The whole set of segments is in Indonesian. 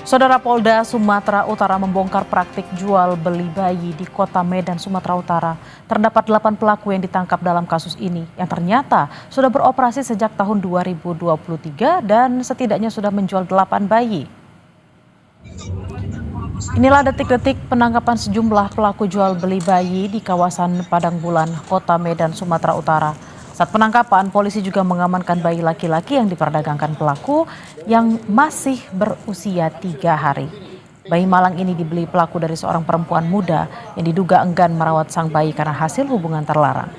Saudara Polda Sumatera Utara membongkar praktik jual beli bayi di kota Medan, Sumatera Utara. Terdapat 8 pelaku yang ditangkap dalam kasus ini yang ternyata sudah beroperasi sejak tahun 2023 dan setidaknya sudah menjual 8 bayi. Inilah detik-detik penangkapan sejumlah pelaku jual beli bayi di kawasan Padang Bulan, kota Medan, Sumatera Utara. Saat penangkapan, polisi juga mengamankan bayi laki-laki yang diperdagangkan pelaku yang masih berusia 3 hari. Bayi malang ini dibeli pelaku dari seorang perempuan muda yang diduga enggan merawat sang bayi karena hasil hubungan terlarang.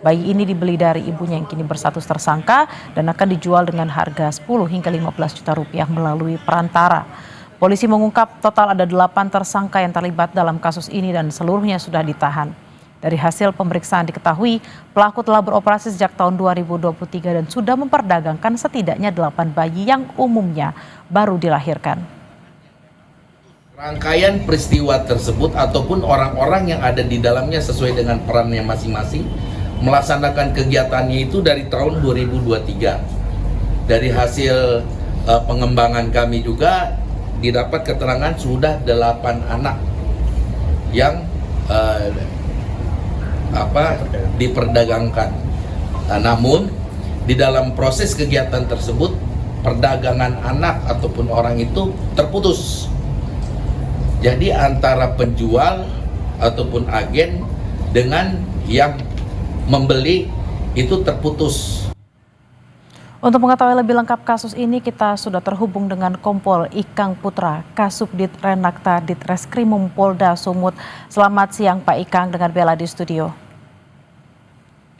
Bayi ini dibeli dari ibunya yang kini berstatus tersangka dan akan dijual dengan harga 10 hingga 15 juta rupiah melalui perantara. Polisi mengungkap total ada 8 tersangka yang terlibat dalam kasus ini dan seluruhnya sudah ditahan. Dari hasil pemeriksaan diketahui pelaku telah beroperasi sejak tahun 2023 dan sudah memperdagangkan setidaknya 8 bayi yang umumnya baru dilahirkan. Rangkaian peristiwa tersebut ataupun orang-orang yang ada di dalamnya sesuai dengan perannya masing-masing melaksanakan kegiatannya itu dari tahun 2023. Dari hasil pengembangan kami juga didapat keterangan sudah 8 anak yang diperdagangkan. Namun di dalam proses kegiatan tersebut perdagangan anak ataupun orang itu terputus. Jadi antara penjual ataupun agen dengan yang membeli itu terputus. Untuk mengetahui lebih lengkap kasus ini, kita sudah terhubung dengan Kompol Ikang Putra, Kasubdit Renakta Ditreskrimum Polda Sumut. Selamat siang Pak Ikang, dengan Bella di studio.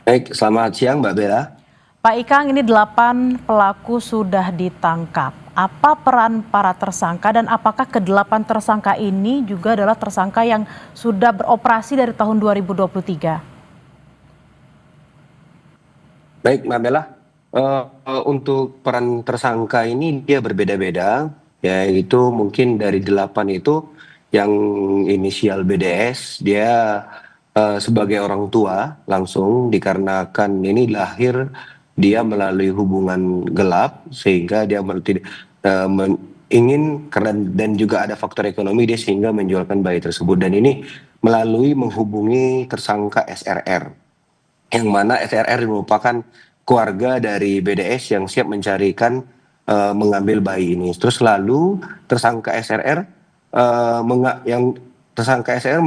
Baik, selamat siang Mbak Bella. Pak Ikang, ini 8 pelaku sudah ditangkap. Apa peran para tersangka dan apakah ke-8 tersangka ini juga adalah tersangka yang sudah beroperasi dari tahun 2023? Baik Mbak Bella. Untuk peran tersangka ini dia berbeda-beda, yaitu mungkin dari 8 itu yang inisial BDS dia sebagai orang tua langsung dikarenakan ini lahir dia melalui hubungan gelap sehingga dia ingin karena dan juga ada faktor ekonomi dia sehingga menjualkan bayi tersebut, dan ini melalui menghubungi tersangka SRR yang mana SRR merupakan keluarga dari BDS yang siap mencarikan mengambil bayi ini. Terus lalu tersangka SRR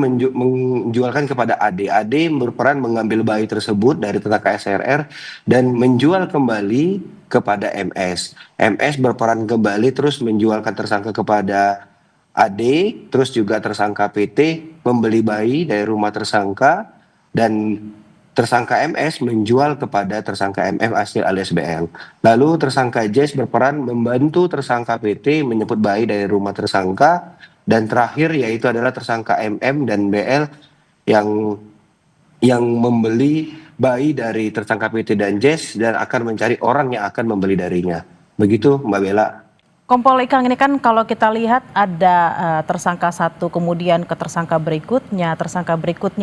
menjualkan kepada AD. AD berperan mengambil bayi tersebut dari tersangka SRR dan menjual kembali kepada MS. MS berperan kembali terus menjualkan tersangka kepada AD, terus juga tersangka PT membeli bayi dari rumah tersangka dan tersangka MS menjual kepada tersangka MF alias BL. Lalu tersangka Jess berperan membantu tersangka PT menjemput bayi dari rumah tersangka, dan terakhir yaitu adalah tersangka MM dan BL yang membeli bayi dari tersangka PT dan Jess dan akan mencari orang yang akan membeli darinya. Begitu Mbak Bella. Kompol Ikang, ini kan kalau kita lihat ada tersangka satu, kemudian ke tersangka berikutnya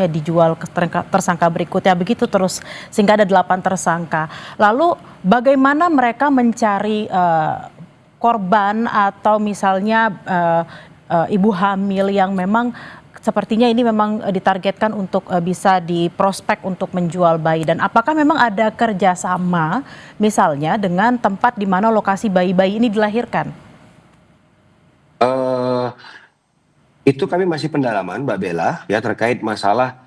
dijual ke tersangka berikutnya, begitu terus sehingga ada 8 tersangka. Lalu bagaimana mereka mencari korban atau misalnya ibu hamil yang memang sepertinya ini memang ditargetkan untuk bisa diprospek untuk menjual bayi, dan apakah memang ada kerjasama misalnya dengan tempat di mana lokasi bayi-bayi ini dilahirkan? Itu kami masih pendalaman Mbak Bella ya terkait masalah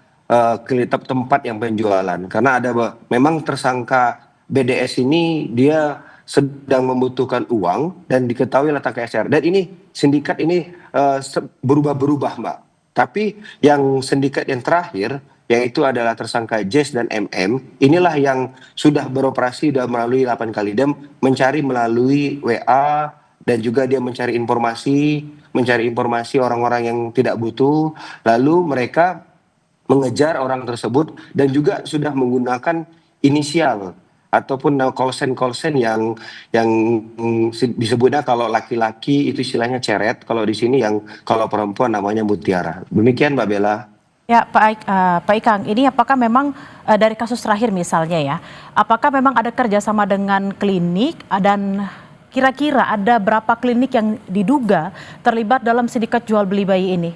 tempat yang penjualan, karena ada memang tersangka BDS ini dia sedang membutuhkan uang dan diketahui letak SR, dan ini sindikat ini berubah-berubah Mbak. Tapi yang sindikat yang terakhir yaitu adalah tersangka Jess dan MM, inilah yang sudah beroperasi dan melalui 8 kali dan mencari melalui WA, dan juga dia mencari informasi orang-orang yang tidak butuh, lalu mereka mengejar orang tersebut dan juga sudah menggunakan inisial ataupun call sign yang disebutnya kalau laki-laki itu istilahnya ceret, kalau di sini yang kalau perempuan namanya mutiara. Demikian Mbak Bella. Ya Pak Ikang, ini apakah memang dari kasus terakhir misalnya ya, apakah memang ada kerjasama dengan klinik dan kira-kira ada berapa klinik yang diduga terlibat dalam sindikat jual beli bayi ini?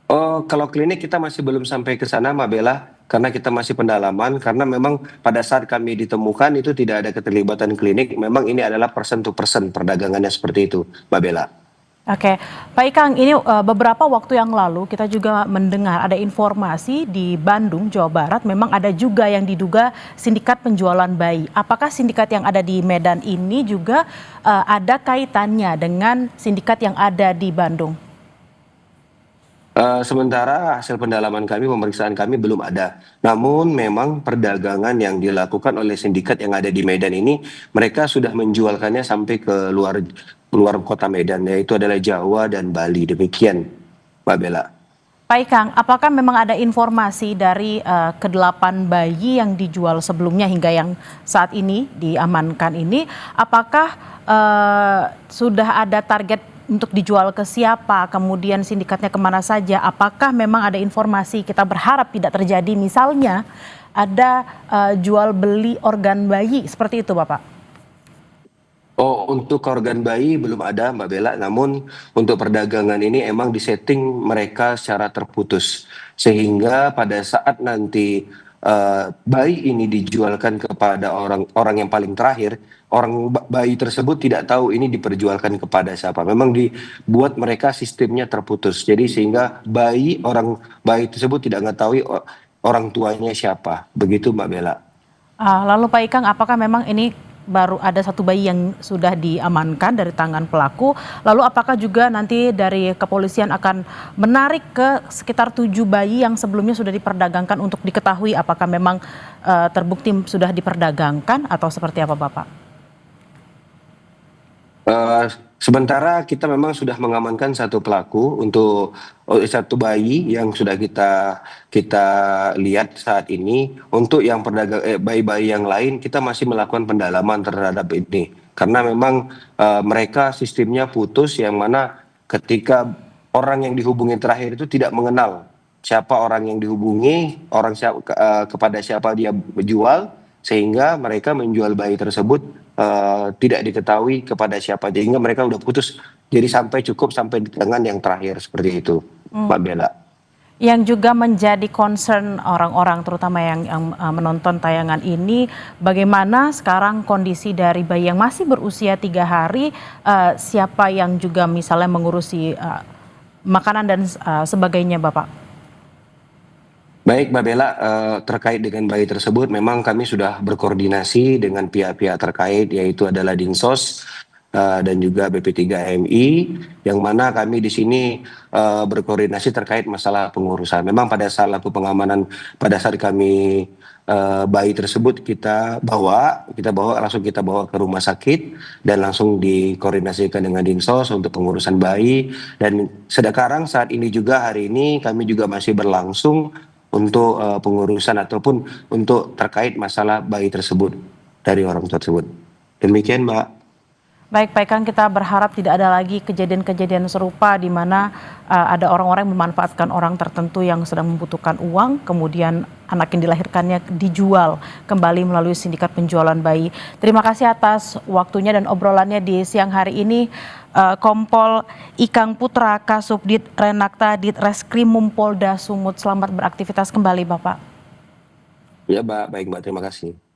Oh, kalau klinik kita masih belum sampai ke sana, Mbak Bella, karena kita masih pendalaman, karena memang pada saat kami ditemukan itu tidak ada keterlibatan klinik, memang ini adalah person to person perdagangannya seperti itu, Mbak Bella. Oke, Pak Ikang, ini beberapa waktu yang lalu kita juga mendengar ada informasi di Bandung, Jawa Barat, memang ada juga yang diduga sindikat penjualan bayi. Apakah sindikat yang ada di Medan ini juga ada kaitannya dengan sindikat yang ada di Bandung? Sementara hasil pendalaman kami, pemeriksaan kami belum ada. Namun memang perdagangan yang dilakukan oleh sindikat yang ada di Medan ini, mereka sudah menjualkannya sampai ke luar kota Medan, yaitu adalah Jawa dan Bali. Demikian, Mbak Bella. Pak Ikang, apakah memang ada informasi dari ke-8 bayi yang dijual sebelumnya hingga yang saat ini diamankan ini, apakah sudah ada target untuk dijual ke siapa, kemudian sindikatnya kemana saja? Apakah memang ada informasi, kita berharap tidak terjadi, misalnya ada jual beli organ bayi, seperti itu Bapak? Oh, untuk organ bayi belum ada, Mbak Bella. Namun untuk perdagangan ini emang disetting mereka secara terputus. Sehingga pada saat nanti bayi ini dijualkan kepada orang yang paling terakhir, bayi tersebut tidak tahu ini diperjualkan kepada siapa. Memang dibuat mereka sistemnya terputus. Jadi sehingga bayi tersebut tidak mengetahui orang tuanya siapa. Begitu, Mbak Bella. Lalu Pak Ikang, apakah memang ini baru ada satu bayi yang sudah diamankan dari tangan pelaku? Lalu apakah juga nanti dari kepolisian akan menarik ke sekitar 7 bayi yang sebelumnya sudah diperdagangkan untuk diketahui apakah memang terbukti sudah diperdagangkan atau seperti apa Bapak? Sementara kita memang sudah mengamankan satu pelaku untuk satu bayi yang sudah kita lihat saat ini. Untuk yang bayi-bayi yang lain kita masih melakukan pendalaman terhadap ini karena memang mereka sistemnya putus, yang mana ketika orang yang dihubungi terakhir itu tidak mengenal siapa orang yang dihubungi, kepada siapa dia menjual, sehingga mereka menjual bayi tersebut tidak diketahui kepada siapa, sehingga mereka udah putus. Jadi cukup sampai di tangan yang terakhir seperti itu, Mbak Bella. Yang juga menjadi concern orang-orang terutama yang menonton tayangan ini, bagaimana sekarang kondisi dari bayi yang masih berusia 3 hari, siapa yang juga misalnya mengurusi makanan dan sebagainya Bapak? Baik, Mbak Bella, terkait dengan bayi tersebut memang kami sudah berkoordinasi dengan pihak-pihak terkait, yaitu adalah Dinsos dan juga BP3MI, yang mana kami di sini berkoordinasi terkait masalah pengurusan. Memang pada saat pengamanan, pada saat kami bayi tersebut kita bawa ke rumah sakit dan langsung dikoordinasikan dengan Dinsos untuk pengurusan bayi. Dan sekarang saat ini juga, hari ini kami juga masih berlangsung untuk pengurusan ataupun untuk terkait masalah bayi tersebut dari orang tersebut. Demikian, Mbak. Baik, Pak Ikang, kita berharap tidak ada lagi kejadian-kejadian serupa di mana ada orang-orang yang memanfaatkan orang tertentu yang sedang membutuhkan uang, kemudian anak yang dilahirkannya dijual kembali melalui sindikat penjualan bayi. Terima kasih atas waktunya dan obrolannya di siang hari ini, Kompol Ikang Putra, Kasubdit Renakta Ditreskrimum Polda Sumut. Selamat beraktivitas kembali, Bapak. Ya, Mbak. Baik, Mbak. Terima kasih.